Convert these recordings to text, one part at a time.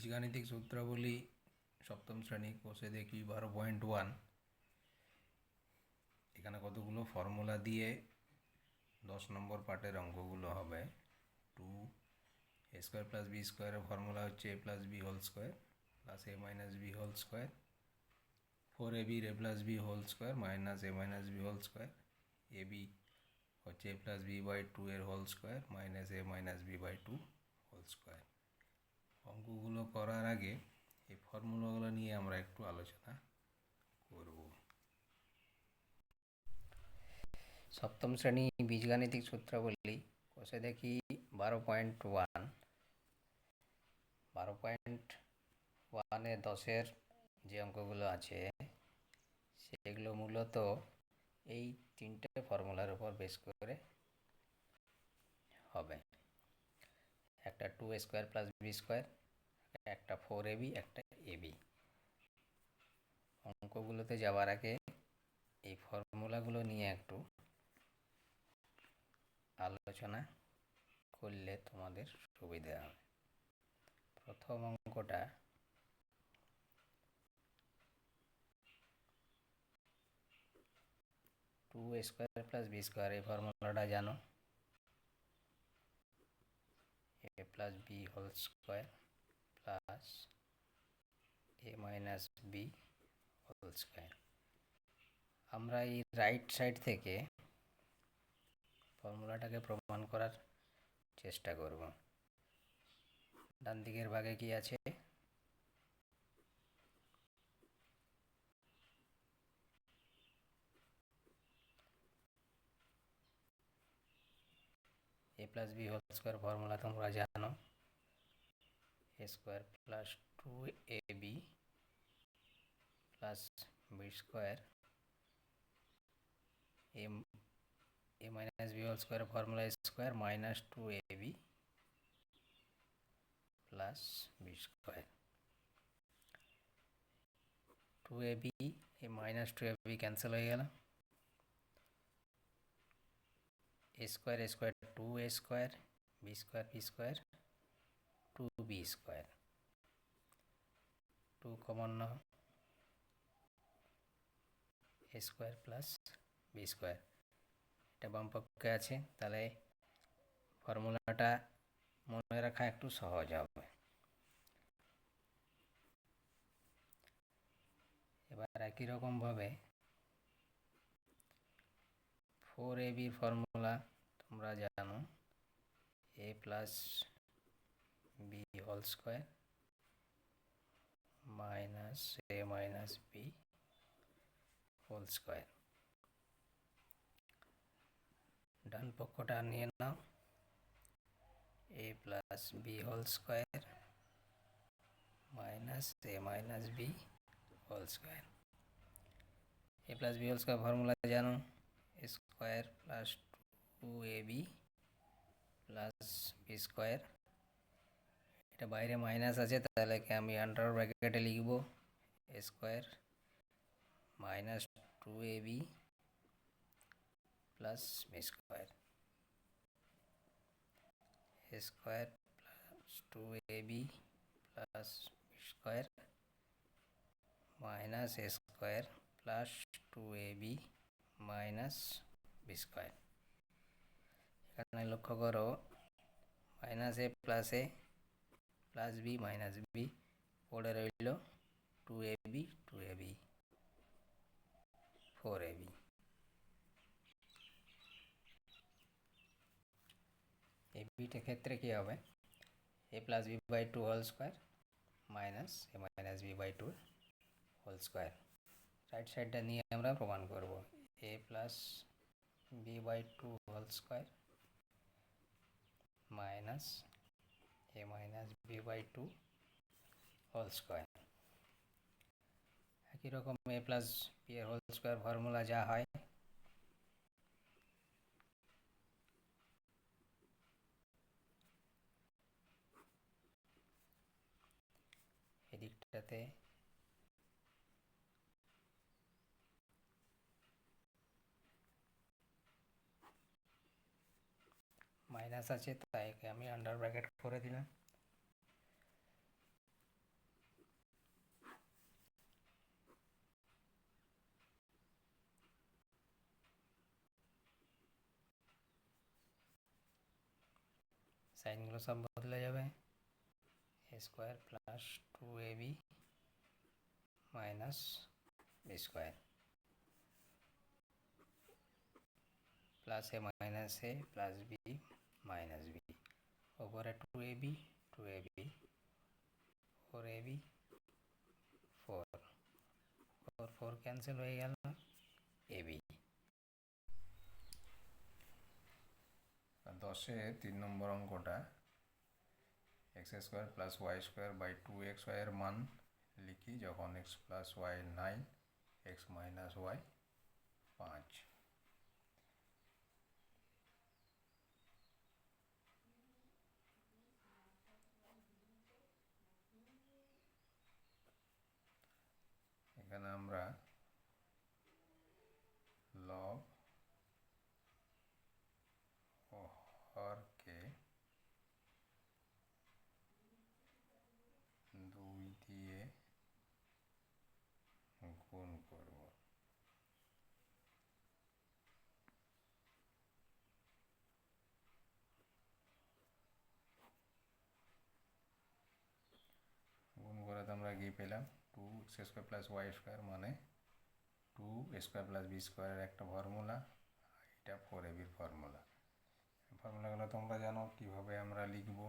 বীজগাণিতিক সূত্রাবলী সপ্তম শ্রেণী কোষে দেখি 12.1। এখানে কতগুলো ফর্মুলা দিয়ে 10 নম্বর পার্টের অঙ্কগুলো হবে। 2a² + b² এর ফর্মুলা হচ্ছে a + b² + a - b², 4ab a + b² - a - b², ab হচ্ছে a + b/2 এর whole square - a - b/2 whole square. অঙ্কগুলো করার আগে এই ফর্মুলাগুলো নিয়ে আমরা একটু আলোচনা করব। সপ্তম শ্রেণী বীজগাণিতিক সূত্রাবলী কোষে দেখি 12.1। 12.1-এ 10-এর যে অঙ্কগুলো আছে সেগুলো মূলত এই তিনটে ফর্মুলার উপর বেস করে হবে। একটা 2a² + b², একটা 4ab, একটা ab। অঙ্কগুলোতে যাওয়ার আগে এই ফর্মুলাগুলো নিয়ে একটু আলোচনা করলে তোমাদের সুবিধা হবে। প্রথম অঙ্কটা টু a² + b², এই ফর্মুলাটা জানো, a + b² + a - b²। আমরা এই রাইট সাইড থেকে ফর্মুলাটাকে প্রমাণ করার চেষ্টা করব। ডান দিকের ভাগে কি আছে? a + b² ফর্মুলা তোমরা জানো, a² + 2ab + b², a - b² formula square - 2ab + b²। 2ab, এই -2ab ক্যান্সেল হয়ে গেল। a² 2a², b² 2b², 2 common নাও, a² + b²। এটা বাম পক্ষে আছে, তাহলে ফর্মুলাটা মনে রাখা একটু সহজ হবে। এবার একই রকমভাবে 4ab ফর্মুলা তোমরা জানো, a + b² - a - b²। ডান পক্ষটা নিয়ে নাও, a + b² - a - b²। a + b² formula জানো, a² + 2ab + b²। এটা বাইরে মাইনাস আছে, তাহলে কি আমি আন্ডার ব্র্যাকেটে লিখব a² - 2ab + b², a² + 2ab + b² - a² + 2ab - b²। এখানে লক্ষ্য করো, -a + a + b - b পড়ে রইল 2ab 4ab। এই বিটা ক্ষেত্রে কি হবে? a + b/2 whole square - a - b/2 whole square. Right সাইডটা নিয়ে আমরা প্রমাণ করব, a + b/2 whole square - a - b/2 whole square. একই রকম a + b এর হোল স্কোয়ার ফর্মুলা যা হয়, এদিকটাতে মাইনাস আছে, তাই আমি আন্ডার ব্র্যাকেট করে দিলাম। সাইনগুলো সব বদলে যাবে। A square plus 2ab minus B square plus A minus A plus B minus B, ওপরে 2ab 4ab 4 4 ক্যান্সেল হয়ে গেল, এবি। 10-এ 3 নম্বর অঙ্কটা X square plus Y square by 2xy এর মান লিখি যখন X plus Y 9, X minus Y 5। এখানে আমরা লব ও হরকে 2 দিয়ে গুণ করব। গুণ করে আমরা কি পেলাম, 2x² প্লাস ওয়াই স্কোয়ার মানে 2 স্কোয়ার প্লাস বি স্কোয়ারের একটা ফর্মুলা, এটা 4ab ফর্মুলা। ফর্মুলাগুলো তোমরা জানো কিভাবে আমরা লিখব।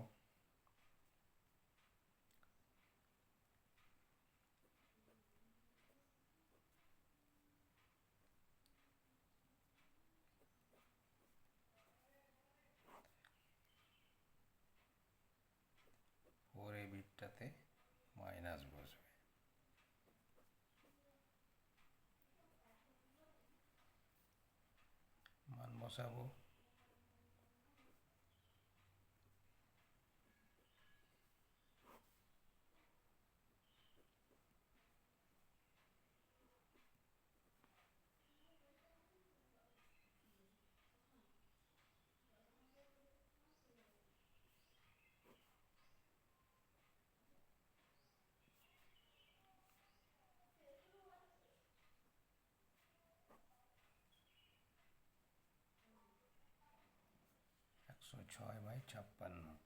ফোর এ বিটটাতে মাইনাস বসবে, মান বসাবো। একশো 6/56।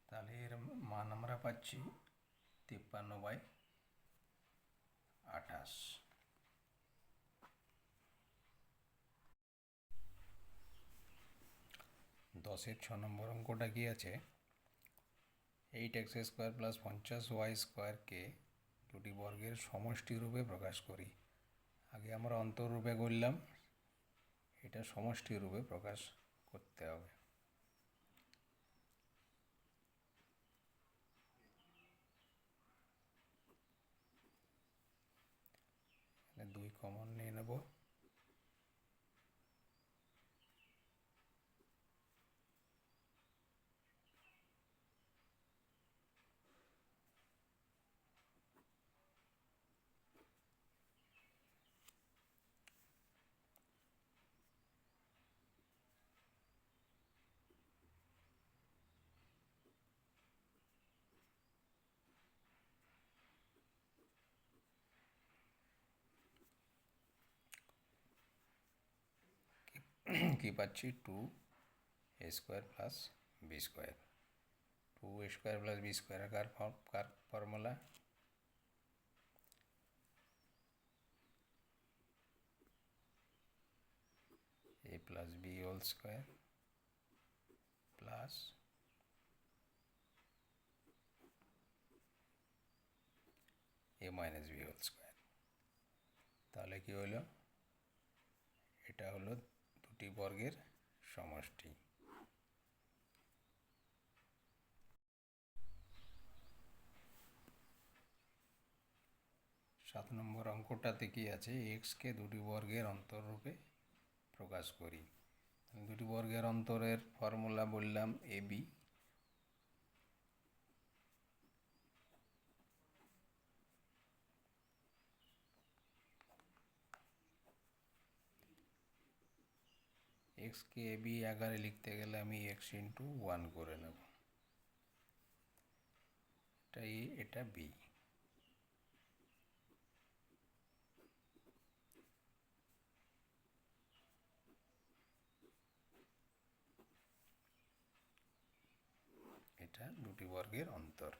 তাহলে এর মান আমরা পাচ্ছি 53/28। 10-এর 6 নম্বর অঙ্কটা কি আছে, 8x² প্লাস 50y স্কোয়ারকে দুটি বর্গের সমষ্টি রূপে প্রকাশ করি। আগে আমরা অন্তরূপে করলাম, এটা সমষ্টি রূপে প্রকাশ করতে হবে। এখানে 2 কমন নিয়ে নেব। কি পাচ্ছি, 2a² plus B square. 2a² plus B square কার formula, a plus B whole square plus a minus B whole square. তাহলে কি হলো, এটা হলো দুটি বর্গের সমষ্টি। 7 নম্বর অঙ্কটাতে কি আছে, এক্সকে দুটি বর্গের অন্তর রূপে প্রকাশ করি। দুটি বর্গের অন্তরের ফর্মুলা বললাম এবি, এক্সকে এবি আকারে লিখতে গেলে আমি x×1 করে নেব, এটা এ এটা বি। এটা দুটি বর্গের অন্তর।